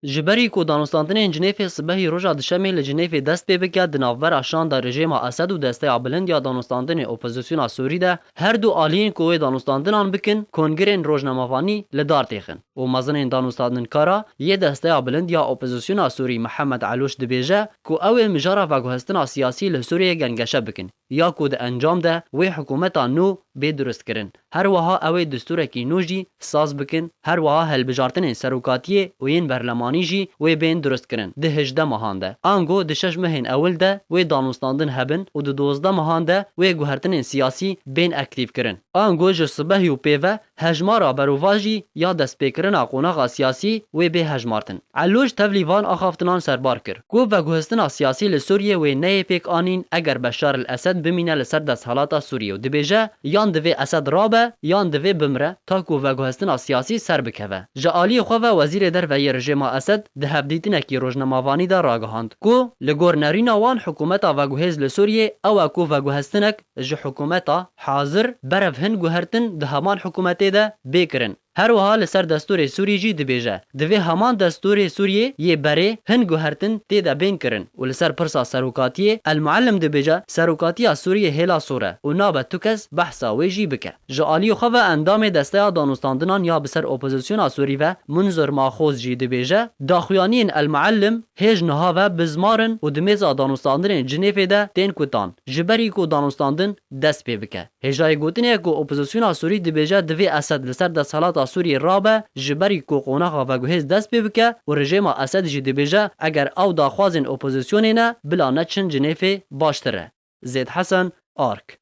جبری کو دانستاندن جنیف صبحی روژا دشمی لجنیف دست پی بکه دنافبر اشان در رژیم اسد و دسته بلند یا دانستاندن اپوزیسیون سوری ده هر دو آلین کوی دانستاندنان بکن کنگرین روزنامه‌وانی لدار تیخن و مزن دانستاندن کارا یه دسته بلند یا اپوزیسیون سوری محمد علوش دبیجه کو او مجارا و گوهستن سیاسی لسوریه گنگشه بکن یا کو ده انجام ده و حکومت نو به درست کرن هر وها او دستور کی نوجی ساز بکن هر وها هل بجارتن سروکاتی و این برلمانی جی و بین درست کرن ده 18 ماهان ده انگو ده 6 مهین اول ده و دانستاندن هبن و ده 12 ماهان ده و گوهرتن سیاسی بین اکتیو کرن انگو ج صبح و پیوه هجمارا برواجی یا دست پیکرن اقوناغ سیاسی و به هجمارتن علوش تولیوان اخافتنان سربار کر گو و گوهستن سیاسی لسوریه و نه پیک آنین اگر بشار الاسد بمینه لسر دست حالات سوریه و دبیجه یان دوی اسد رابه یان دوی بمره تا کو و گوهستن سیاسی سر بکوه جالی خو و وزیر در و رژیم اسد ده هبدیتنه کی روزنامه‌وانی دا راگهاند کو لگورنرین وان حکومت و گوهز لسوریه او کو و گوهستنک ج حکومت حاضر برف هن گوهرتن ده همان حکومت ده بکرن هر وها لسر دستور سوری جی دبیجه دوی همان دستور سوریه یه بره هن گوهرتن تیده بین کرن و لسر پرسا سروکاتیه المعلم دبیجه سروکاتیه سوریه هلا سوره و نابه تو کس بحثا ویجی بکه جالی خواه اندام دسته دانستاندنان یا بسر اپوزیسیون سوری و منظر ماخوز جی دبیجه داخویانین المعلم هیج نها و بزمارن و دمیز دانستاندن جنیف ده تین کتان جبری کو دانستاندن دست پی بکه هجای گوتنه کو اپوزیسیون سوری دبیجه دوی اسد لسر دست حالات سوری رابه جبری کو قوناغا و گوهز دست پی بکه و رژیم اسد جی دبیجه اگر او داخوازن اپوزیسیون نه بلا نچن جنیف باشتره. زید حسن آرک